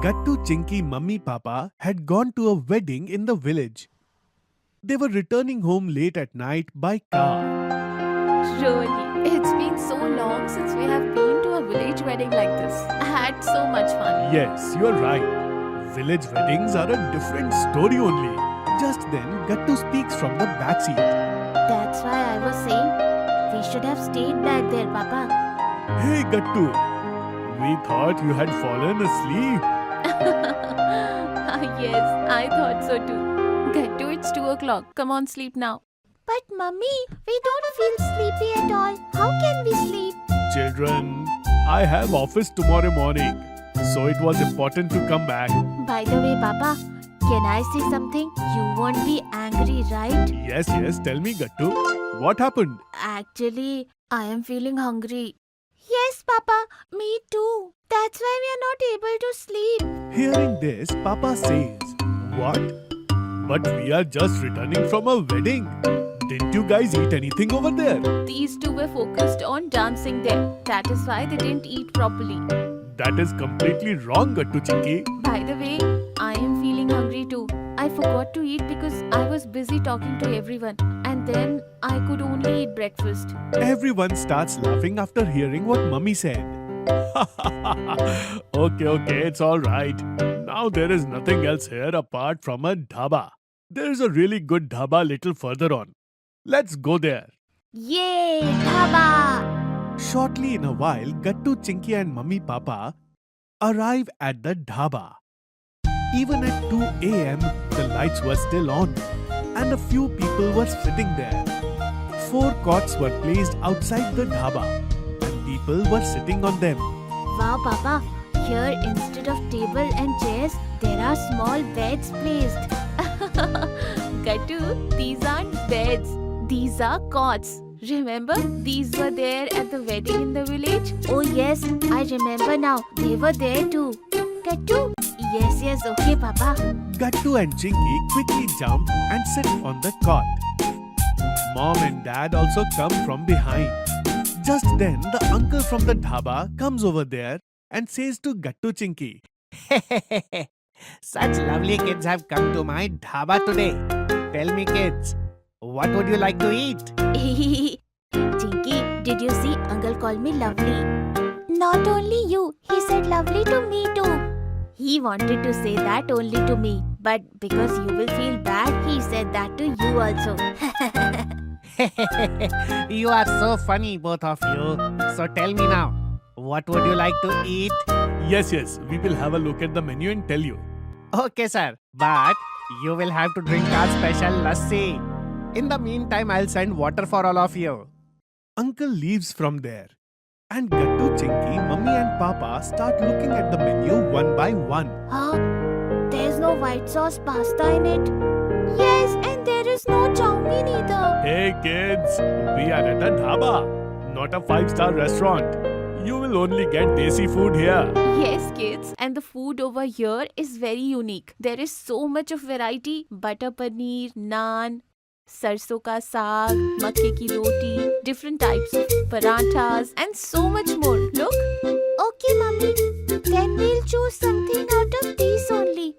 Gattu, Chinky, Mummy, Papa had gone to a wedding in the village. They were returning home late at night by car. Really, it's been so long since we have been to a village wedding like this. I had so much fun. Yes, you're right. Village weddings are a different story only. Just then, Gattu speaks from the backseat. That's why I was saying we should have stayed back there, Papa. Hey Gattu, we thought you had fallen asleep. Yes, I thought so too. Gattu, it's 2 o'clock. Come on, sleep now. But Mummy, we don't feel sleepy at all. How can we sleep? Children, I have office tomorrow morning, so it was important to come back. By the way, Papa, can I say something? You won't be angry, right? Yes, tell me Gattu, what happened? Actually, I am feeling hungry. Yes, Papa, me too. That's why we are not able to sleep. Hearing this, Papa says, what? But we are just returning from a wedding. Didn't you guys eat anything over there? These two were focused on dancing there. That is why they didn't eat properly. That is completely wrong, Gattu Chinky. By the way, I am feeling hungry too. I forgot to eat because I was busy talking to everyone. And then I could only eat breakfast. Everyone starts laughing after hearing what Mummy said. Okay, it's alright. Now there is nothing else here apart from a dhaba. There is a really good dhaba little further on. Let's go there. Yay, dhaba! Shortly in a while, Gattu, Chinky and Mummy Papa arrive at the dhaba. Even at 2 a.m., the lights were still on and a few people were sitting there. 4 cots were placed outside the dhaba and people were sitting on them. Wow, Papa, here instead of table and chairs, there are small beds placed. Gattu, these aren't beds. These are cots. Remember, these were there at the wedding in the village? Oh yes, I remember now. They were there too. Gattu? Yes, okay, Papa. Gattu and Chinky quickly jump and sit on the cot. Mom and Dad also come from behind. Just then, the uncle from the dhaba comes over there and says to Gattu Chinky, Such lovely kids have come to my dhaba today. Tell me kids, what would you like to eat? Chinky, did you see Uncle call me lovely? Not only you, he said lovely to me too. He wanted to say that only to me, but because you will feel bad, he said that to you also. You are so funny, both of you. So tell me now, what would you like to eat? Yes, we will have a look at the menu and tell you. Okay, sir. But you will have to drink our special lassi. In the meantime, I'll send water for all of you. Uncle leaves from there. And Gattu, Chinky, Mummy and Papa start looking at the menu one by one. Huh? There's no white sauce pasta in it. Yes, and there is no chow mein either. Hey kids, we are at a dhaba, not a 5-star restaurant. You will only get desi food here. Yes, kids. And the food over here is very unique. There is so much of variety. Butter paneer, naan, sarson ka saag, makke ki roti, different types of parathas and so much more. Look. Okay, Mummy. Then we'll choose something out of these only.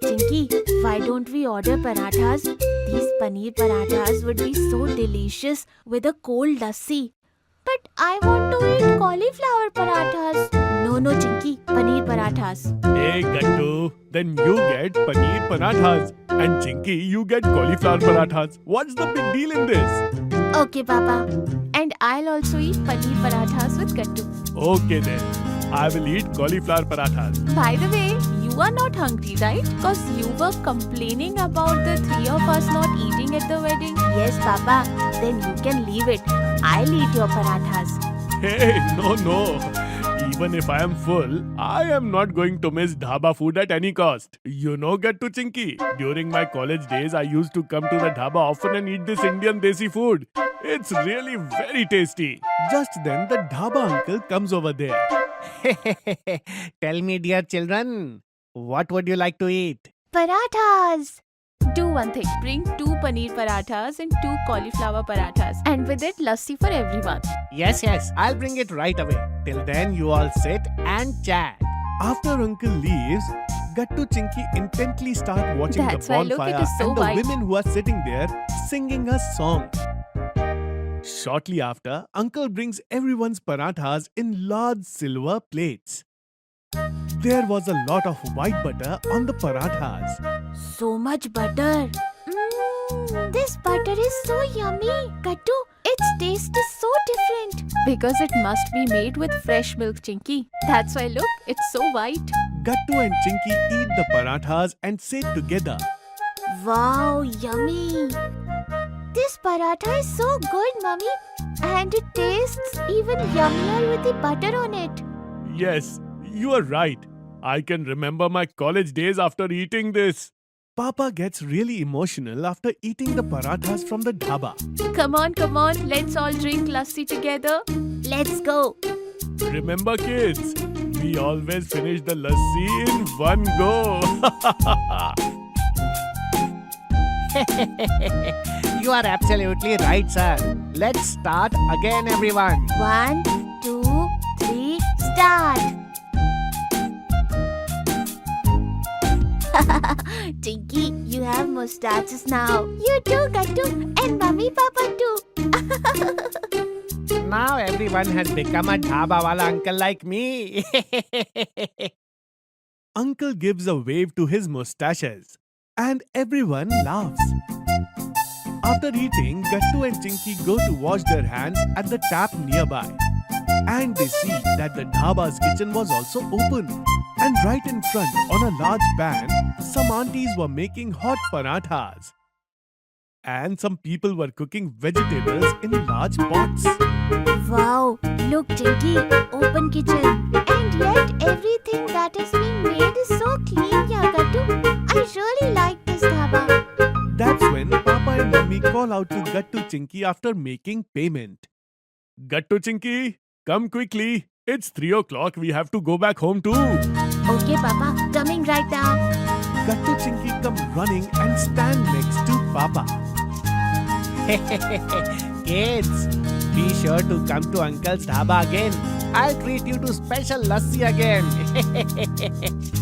Chinky, why don't we order parathas? These paneer parathas would be so delicious with a cold lassi. But I want to eat cauliflower parathas. No, Chinky, paneer parathas. Hey Gattu, then you get paneer parathas. And Chinky, you get cauliflower parathas. What's the big deal in this? Okay, Papa. And I'll also eat paneer parathas with Gattu. Okay then, I will eat cauliflower parathas. By the way, you are not hungry, right? Because you were complaining about the 3 of us not eating at the wedding. Yes, Papa. Then you can leave it. I'll eat your parathas. Hey, no. Even if I am full, I am not going to miss dhaba food at any cost. You know, Gattu Chinky, during my college days, I used to come to the dhaba often and eat this Indian desi food. It's really very tasty. Just then, the dhaba uncle comes over there. Tell me, dear children, what would you like to eat? Parathas. Do one thing. Bring 2 paneer parathas and 2 cauliflower parathas. And with it, lassi for everyone. Yes, I'll bring it right away. Till then, you all sit and chat. After Uncle leaves, Gattu Chinky intently start watching That's the why, look, it bonfire is so and the white. women who are sitting there singing a song. Shortly after, Uncle brings everyone's parathas in large silver plates. There was a lot of white butter on the parathas. So much butter. This butter is so yummy. Gattu, its taste is so different. Because it must be made with fresh milk, Chinky. That's why, look, it's so white. Gattu and Chinky eat the parathas and sit together. Wow, yummy. This paratha is so good, Mummy. And it tastes even yummier with the butter on it. Yes, you are right. I can remember my college days after eating this. Papa gets really emotional after eating the parathas from the dhaba. Come on, let's all drink lassi together. Let's go. Remember, kids, we always finish the lassi in one go. You are absolutely right, sir. Let's start again, everyone. 1, 2, 3, start. Tinky, you have mustaches now. You too, Gattu. And Mummy Papa too. Now everyone has become a dhaba wala uncle like me. Uncle gives a wave to his mustaches, and everyone laughs. After eating, Gattu and Chinky go to wash their hands at the tap nearby. And they see that the dhaba's kitchen was also open. And right in front, on a large pan, some aunties were making hot parathas. And some people were cooking vegetables in large pots. Wow, look, Tinky, open kitchen. And yet everything that is being made is so clean, yeah, Gattu. I really like this dhaba. That's when Papa and Mummy call out to Gattu Chinky after making payment. Gattu Chinky, come quickly. It's 3 o'clock. We have to go back home too. Okay, Papa, coming right down. Gattu Chinky come running and stand next to Papa. Kids, be sure to come to Uncle's dhaba again. I'll treat you to special lassi again.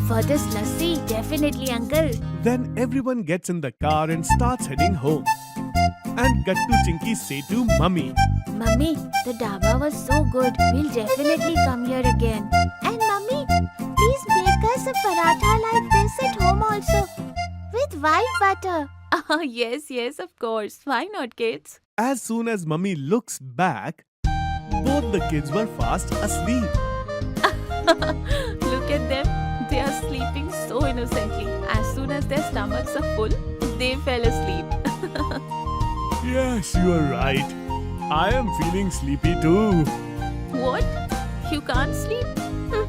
For this lassi, definitely, Uncle. Then everyone gets in the car and starts heading home. And Gattu Chinky say to Mummy, Mummy, the dhaba was so good. We'll definitely come here again. And Mummy, please make us a paratha like this at home also. With white butter. Ah, yes, of course. Why not, kids? as soon as Mummy looks back, both the kids were fast asleep. Look at them. They are sleeping so innocently. As soon as their stomachs are full, they fell asleep. Yes, you are right. I am feeling sleepy too. What? You can't sleep?